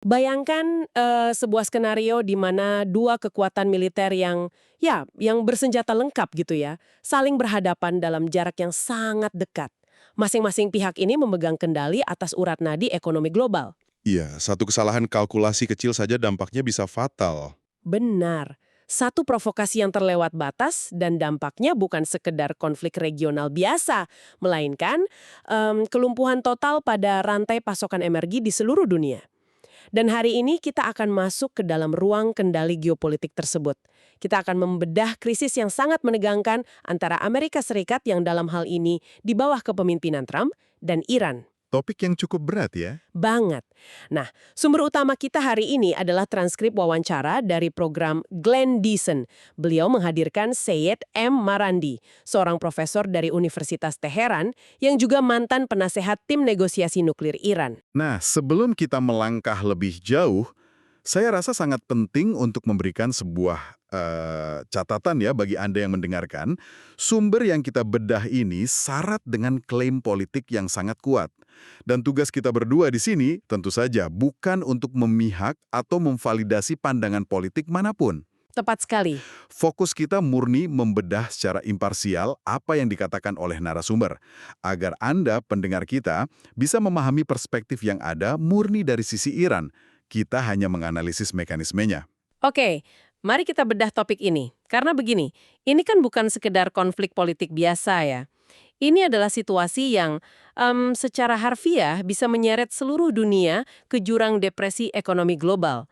Bayangkan sebuah skenario di mana dua kekuatan militer yang bersenjata lengkap gitu ya, saling berhadapan dalam jarak yang sangat dekat. Masing-masing pihak ini memegang kendali atas urat nadi ekonomi global. Iya, satu kesalahan kalkulasi kecil saja dampaknya bisa fatal. Benar. Satu provokasi yang terlewat batas dan dampaknya bukan sekedar konflik regional biasa, melainkan kelumpuhan total pada rantai pasokan energi di seluruh dunia. Dan hari ini kita akan masuk ke dalam ruang kendali geopolitik tersebut. Kita akan membedah krisis yang sangat menegangkan antara Amerika Serikat yang dalam hal ini di bawah kepemimpinan Trump dan Iran. Topik yang cukup berat ya. Banget. Nah, sumber utama kita hari ini adalah transkrip wawancara dari program Glenn Deason. Beliau menghadirkan Syed M. Marandi, seorang profesor dari Universitas Teheran yang juga mantan penasehat tim negosiasi nuklir Iran. Nah, sebelum kita melangkah lebih jauh, saya rasa sangat penting untuk memberikan sebuah catatan ya bagi Anda yang mendengarkan. Sumber yang kita bedah ini syarat dengan klaim politik yang sangat kuat. Dan tugas kita berdua di sini tentu saja bukan untuk memihak atau memvalidasi pandangan politik manapun. Tepat sekali. Fokus kita murni membedah secara imparsial apa yang dikatakan oleh narasumber, agar Anda, pendengar kita, bisa memahami perspektif yang ada murni dari sisi Iran. Kita hanya menganalisis mekanismenya. Oke, mari kita bedah topik ini. Karena begini, ini kan bukan sekedar konflik politik biasa ya. Ini adalah situasi yang secara harfiah bisa menyeret seluruh dunia ke jurang depresi ekonomi global.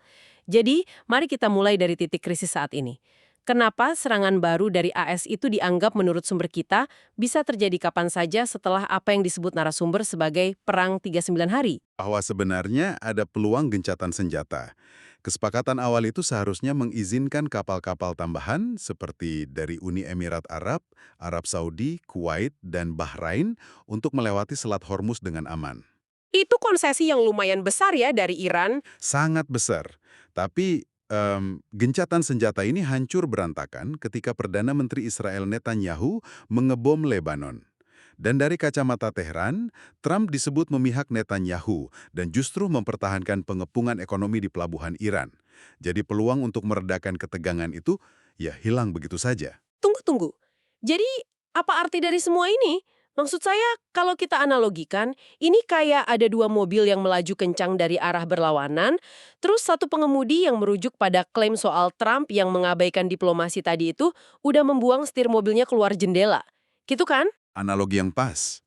Jadi, mari kita mulai dari titik krisis saat ini. Kenapa serangan baru dari AS itu dianggap menurut sumber kita bisa terjadi kapan saja setelah apa yang disebut narasumber sebagai Perang 39 Hari? Bahwa sebenarnya ada peluang gencatan senjata. Kesepakatan awal itu seharusnya mengizinkan kapal-kapal tambahan seperti dari Uni Emirat Arab, Arab Saudi, Kuwait, dan Bahrain untuk melewati Selat Hormuz dengan aman. Itu konsesi yang lumayan besar ya dari Iran. Sangat besar. Tapi gencatan senjata ini hancur berantakan ketika Perdana Menteri Israel Netanyahu mengebom Lebanon. Dan dari kacamata Tehran, Trump disebut memihak Netanyahu dan justru mempertahankan pengepungan ekonomi di pelabuhan Iran. Jadi peluang untuk meredakan ketegangan itu ya hilang begitu saja. Tunggu. Jadi, apa arti dari semua ini? Maksud saya, kalau kita analogikan, ini kayak ada dua mobil yang melaju kencang dari arah berlawanan, terus satu pengemudi yang merujuk pada klaim soal Trump yang mengabaikan diplomasi tadi itu udah membuang setir mobilnya keluar jendela. Gitu kan? Analogi yang pas.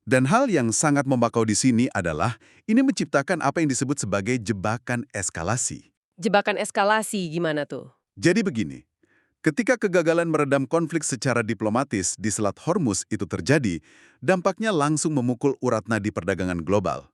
Dan hal yang sangat membakau di sini adalah ini menciptakan apa yang disebut sebagai jebakan eskalasi. Jebakan eskalasi gimana tuh? Jadi begini, ketika kegagalan meredam konflik secara diplomatis di Selat Hormuz itu terjadi, dampaknya langsung memukul urat nadi perdagangan global.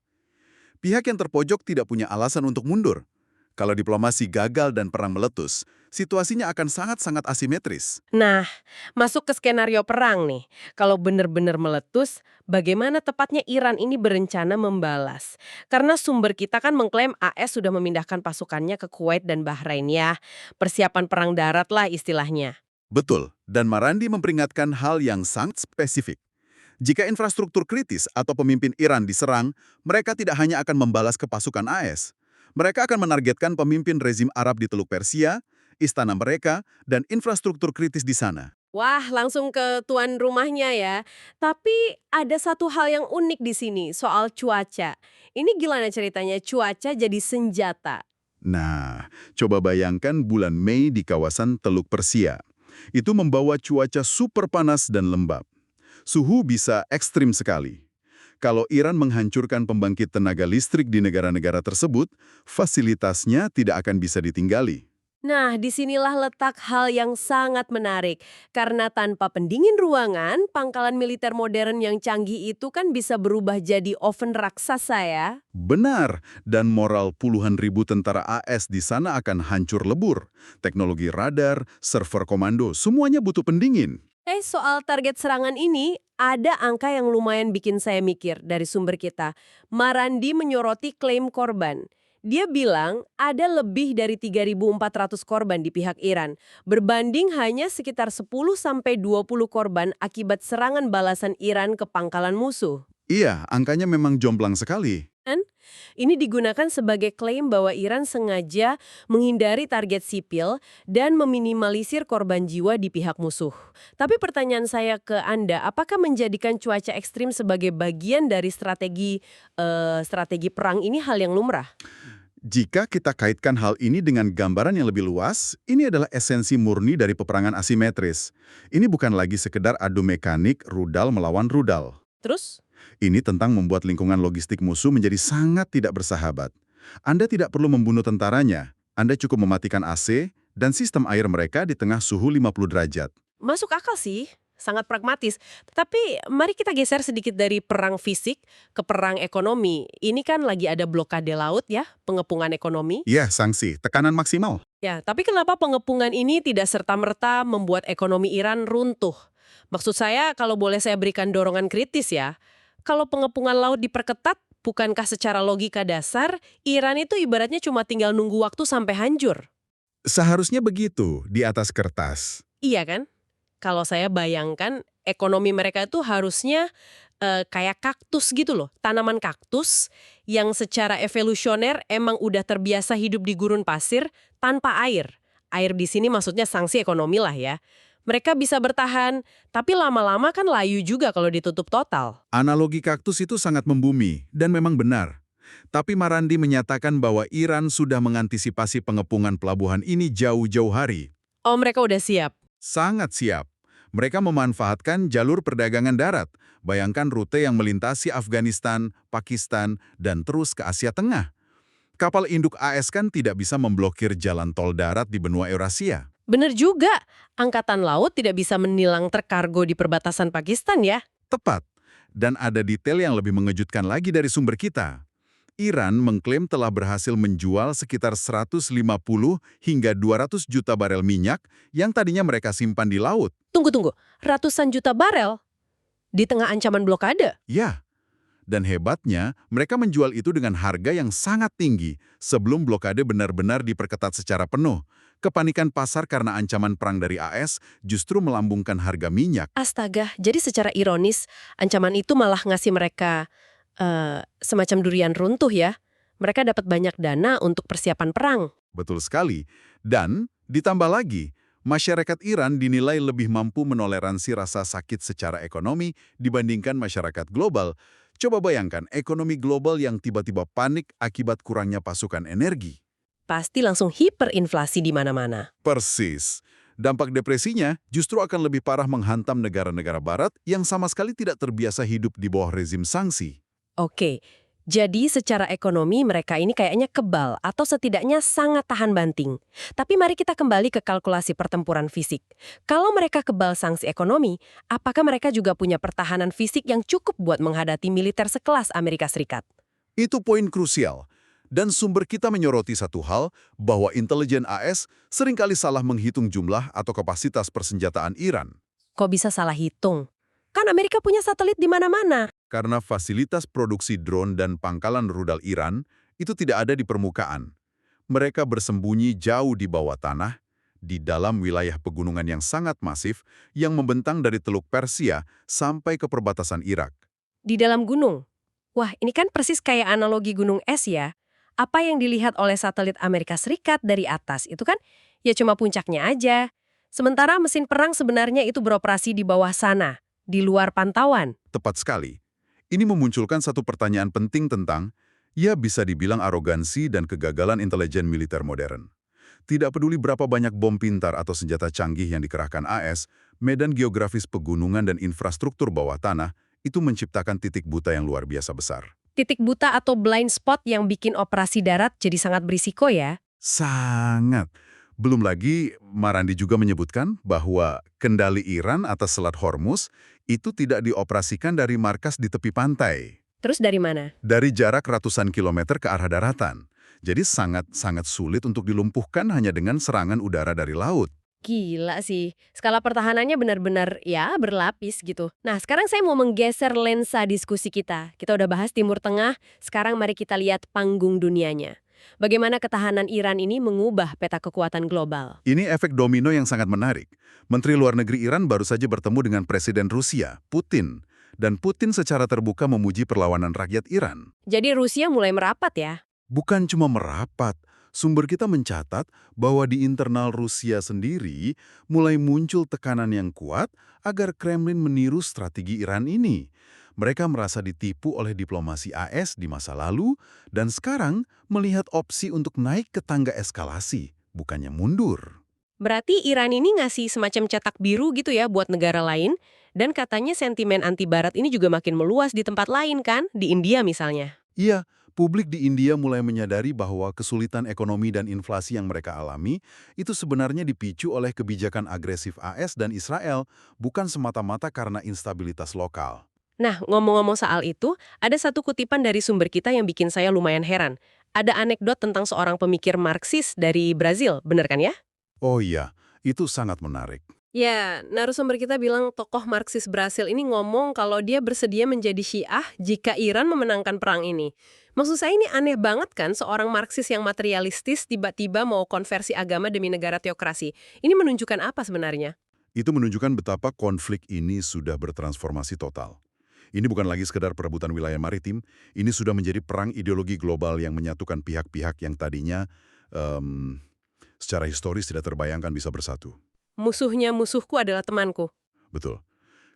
Pihak yang terpojok tidak punya alasan untuk mundur. Kalau diplomasi gagal dan perang meletus, situasinya akan sangat-sangat asimetris. Nah, masuk ke skenario perang nih. Kalau benar-benar meletus, bagaimana tepatnya Iran ini berencana membalas? Karena sumber kita kan mengklaim AS sudah memindahkan pasukannya ke Kuwait dan Bahrain ya. Persiapan perang darat lah istilahnya. Betul, dan Marandi memperingatkan hal yang sangat spesifik. Jika infrastruktur kritis atau pemimpin Iran diserang, mereka tidak hanya akan membalas ke pasukan AS. Mereka akan menargetkan pemimpin rezim Arab di Teluk Persia, istana mereka, dan infrastruktur kritis di sana. Wah, langsung ke tuan rumahnya ya. Tapi ada satu hal yang unik di sini, soal cuaca. Ini gimana ceritanya cuaca jadi senjata? Nah, coba bayangkan bulan Mei di kawasan Teluk Persia. Itu membawa cuaca super panas dan lembab. Suhu bisa ekstrim sekali. Kalau Iran menghancurkan pembangkit tenaga listrik di negara-negara tersebut, fasilitasnya tidak akan bisa ditinggali. Nah, disinilah letak hal yang sangat menarik. Karena tanpa pendingin ruangan, pangkalan militer modern yang canggih itu kan bisa berubah jadi oven raksasa ya. Benar, dan moral puluhan ribu tentara AS di sana akan hancur lebur. Teknologi radar, server komando, semuanya butuh pendingin. Soal target serangan ini, ada angka yang lumayan bikin saya mikir dari sumber kita. Marandi menyoroti klaim korban. Dia bilang ada lebih dari 3.400 korban di pihak Iran, berbanding hanya sekitar 10-20 korban akibat serangan balasan Iran ke pangkalan musuh. Iya, angkanya memang jomplang sekali. Kan? Ini digunakan sebagai klaim bahwa Iran sengaja menghindari target sipil dan meminimalisir korban jiwa di pihak musuh. Tapi pertanyaan saya ke Anda, apakah menjadikan cuaca ekstrim sebagai bagian dari strategi perang ini hal yang lumrah? Jika kita kaitkan hal ini dengan gambaran yang lebih luas, ini adalah esensi murni dari peperangan asimetris. Ini bukan lagi sekedar adu mekanik rudal melawan rudal. Terus? Ini tentang membuat lingkungan logistik musuh menjadi sangat tidak bersahabat. Anda tidak perlu membunuh tentaranya, Anda cukup mematikan AC dan sistem air mereka di tengah suhu 50 derajat. Masuk akal sih, sangat pragmatis. Tapi mari kita geser sedikit dari perang fisik ke perang ekonomi. Ini kan lagi ada blokade laut ya, pengepungan ekonomi. Ya, sanksi, tekanan maksimal. Ya, tapi kenapa pengepungan ini tidak serta-merta membuat ekonomi Iran runtuh? Maksud saya, kalau boleh saya berikan dorongan kritis ya, kalau pengepungan laut diperketat, bukankah secara logika dasar, Iran itu ibaratnya cuma tinggal nunggu waktu sampai hancur? Seharusnya begitu di atas kertas. Iya kan? Kalau saya bayangkan, ekonomi mereka itu harusnya kayak kaktus gitu loh. Tanaman kaktus yang secara evolusioner emang udah terbiasa hidup di gurun pasir tanpa air. Air di sini maksudnya sanksi ekonomi lah ya. Mereka bisa bertahan, tapi lama-lama kan layu juga kalau ditutup total. Analogi kaktus itu sangat membumi, dan memang benar. Tapi Marandi menyatakan bahwa Iran sudah mengantisipasi pengepungan pelabuhan ini jauh-jauh hari. Oh, mereka udah siap. Sangat siap. Mereka memanfaatkan jalur perdagangan darat. Bayangkan rute yang melintasi Afghanistan, Pakistan, dan terus ke Asia Tengah. Kapal induk AS kan tidak bisa memblokir jalan tol darat di benua Eurasia. Bener juga, Angkatan Laut tidak bisa menilang terkargo di perbatasan Pakistan ya. Tepat. Dan ada detail yang lebih mengejutkan lagi dari sumber kita. Iran mengklaim telah berhasil menjual sekitar 150 hingga 200 juta barel minyak yang tadinya mereka simpan di laut. Tunggu, ratusan juta barel di tengah ancaman blokade? Ya, dan hebatnya mereka menjual itu dengan harga yang sangat tinggi sebelum blokade benar-benar diperketat secara penuh. Kepanikan pasar karena ancaman perang dari AS justru melambungkan harga minyak. Astaga, jadi secara ironis, ancaman itu malah ngasih mereka semacam durian runtuh ya. Mereka dapat banyak dana untuk persiapan perang. Betul sekali. Dan ditambah lagi, masyarakat Iran dinilai lebih mampu menoleransi rasa sakit secara ekonomi dibandingkan masyarakat global. Coba bayangkan ekonomi global yang tiba-tiba panik akibat kurangnya pasukan energi. Pasti langsung hiperinflasi di mana-mana. Persis. Dampak depresinya justru akan lebih parah menghantam negara-negara barat yang sama sekali tidak terbiasa hidup di bawah rezim sanksi. Oke, jadi secara ekonomi mereka ini kayaknya kebal atau setidaknya sangat tahan banting. Tapi mari kita kembali ke kalkulasi pertempuran fisik. Kalau mereka kebal sanksi ekonomi, apakah mereka juga punya pertahanan fisik yang cukup buat menghadapi militer sekelas Amerika Serikat? Itu poin krusial. Dan sumber kita menyoroti satu hal, bahwa intelijen AS seringkali salah menghitung jumlah atau kapasitas persenjataan Iran. Kok bisa salah hitung? Kan Amerika punya satelit di mana-mana. Karena fasilitas produksi drone dan pangkalan rudal Iran itu tidak ada di permukaan. Mereka bersembunyi jauh di bawah tanah, di dalam wilayah pegunungan yang sangat masif yang membentang dari Teluk Persia sampai ke perbatasan Irak. Di dalam gunung. Wah, ini kan persis kayak analogi gunung es ya. Apa yang dilihat oleh satelit Amerika Serikat dari atas itu kan ya cuma puncaknya aja. Sementara mesin perang sebenarnya itu beroperasi di bawah sana, di luar pantauan. Tepat sekali. Ini memunculkan satu pertanyaan penting tentang, ya bisa dibilang arogansi dan kegagalan intelijen militer modern. Tidak peduli berapa banyak bom pintar atau senjata canggih yang dikerahkan AS, medan geografis pegunungan dan infrastruktur bawah tanah itu menciptakan titik buta yang luar biasa besar. Titik buta atau blind spot yang bikin operasi darat jadi sangat berisiko ya. Sangat. Belum lagi, Marandi juga menyebutkan bahwa kendali Iran atas Selat Hormuz itu tidak dioperasikan dari markas di tepi pantai. Terus dari mana? Dari jarak ratusan kilometer ke arah daratan. Jadi sangat-sangat sulit untuk dilumpuhkan hanya dengan serangan udara dari laut. Gila sih, skala pertahanannya benar-benar ya berlapis gitu. Nah, sekarang saya mau menggeser lensa diskusi kita. Kita udah bahas Timur Tengah, sekarang mari kita lihat panggung dunianya. Bagaimana ketahanan Iran ini mengubah peta kekuatan global? Ini efek domino yang sangat menarik. Menteri Luar Negeri Iran baru saja bertemu dengan Presiden Rusia, Putin. Dan Putin secara terbuka memuji perlawanan rakyat Iran. Jadi Rusia mulai merapat ya? Bukan cuma merapat, sumber kita mencatat bahwa di internal Rusia sendiri mulai muncul tekanan yang kuat agar Kremlin meniru strategi Iran ini. Mereka merasa ditipu oleh diplomasi AS di masa lalu dan sekarang melihat opsi untuk naik ke tangga eskalasi, bukannya mundur. Berarti Iran ini ngasih semacam cetak biru gitu ya buat negara lain, dan katanya sentimen anti-Barat ini juga makin meluas di tempat lain kan, di India misalnya. Iya, publik di India mulai menyadari bahwa kesulitan ekonomi dan inflasi yang mereka alami itu sebenarnya dipicu oleh kebijakan agresif AS dan Israel, bukan semata-mata karena instabilitas lokal. Nah, ngomong-ngomong soal itu, ada satu kutipan dari sumber kita yang bikin saya lumayan heran. Ada anekdot tentang seorang pemikir Marxis dari Brazil, bener kan ya? Oh iya, itu sangat menarik. Ya, narasumber kita bilang tokoh Marxis Brasil ini ngomong kalau dia bersedia menjadi Syiah jika Iran memenangkan perang ini. Maksud saya ini aneh banget kan, seorang Marxis yang materialistis tiba-tiba mau konversi agama demi negara teokrasi. Ini menunjukkan apa sebenarnya? Itu menunjukkan betapa konflik ini sudah bertransformasi total. Ini bukan lagi sekedar perebutan wilayah maritim, ini sudah menjadi perang ideologi global yang menyatukan pihak-pihak yang tadinya secara historis tidak terbayangkan bisa bersatu. Musuhnya musuhku adalah temanku. Betul.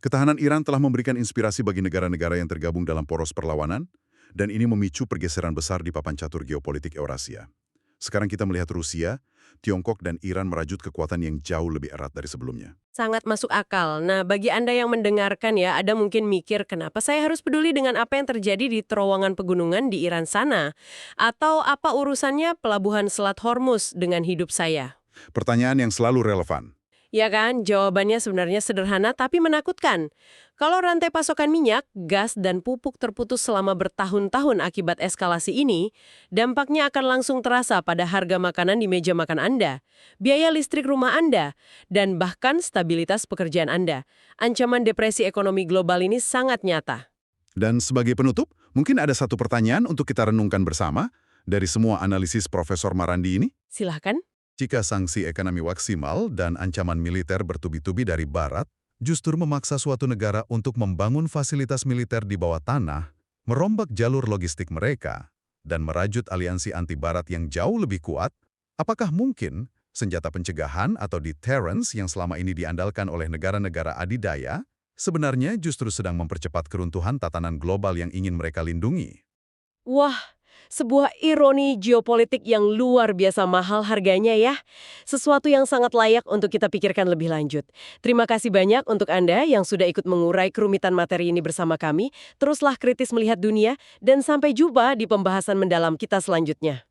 Ketahanan Iran telah memberikan inspirasi bagi negara-negara yang tergabung dalam poros perlawanan, dan ini memicu pergeseran besar di papan catur geopolitik Eurasia. Sekarang kita melihat Rusia, Tiongkok, dan Iran merajut kekuatan yang jauh lebih erat dari sebelumnya. Sangat masuk akal. Nah, bagi Anda yang mendengarkan ya, ada mungkin mikir kenapa saya harus peduli dengan apa yang terjadi di terowongan pegunungan di Iran sana? Atau apa urusannya pelabuhan Selat Hormuz dengan hidup saya? Pertanyaan yang selalu relevan. Ya kan, jawabannya sebenarnya sederhana tapi menakutkan. Kalau rantai pasokan minyak, gas, dan pupuk terputus selama bertahun-tahun akibat eskalasi ini, dampaknya akan langsung terasa pada harga makanan di meja makan Anda, biaya listrik rumah Anda, dan bahkan stabilitas pekerjaan Anda. Ancaman depresi ekonomi global ini sangat nyata. Dan sebagai penutup, mungkin ada satu pertanyaan untuk kita renungkan bersama dari semua analisis Profesor Marandi ini. Silahkan. Jika sanksi ekonomi maksimal dan ancaman militer bertubi-tubi dari Barat justru memaksa suatu negara untuk membangun fasilitas militer di bawah tanah, merombak jalur logistik mereka, dan merajut aliansi anti-Barat yang jauh lebih kuat, apakah mungkin senjata pencegahan atau deterrence yang selama ini diandalkan oleh negara-negara adidaya sebenarnya justru sedang mempercepat keruntuhan tatanan global yang ingin mereka lindungi? Wah, sebuah ironi geopolitik yang luar biasa mahal harganya ya. Sesuatu yang sangat layak untuk kita pikirkan lebih lanjut. Terima kasih banyak untuk Anda yang sudah ikut mengurai kerumitan materi ini bersama kami. Teruslah kritis melihat dunia, dan sampai jumpa di pembahasan mendalam kita selanjutnya.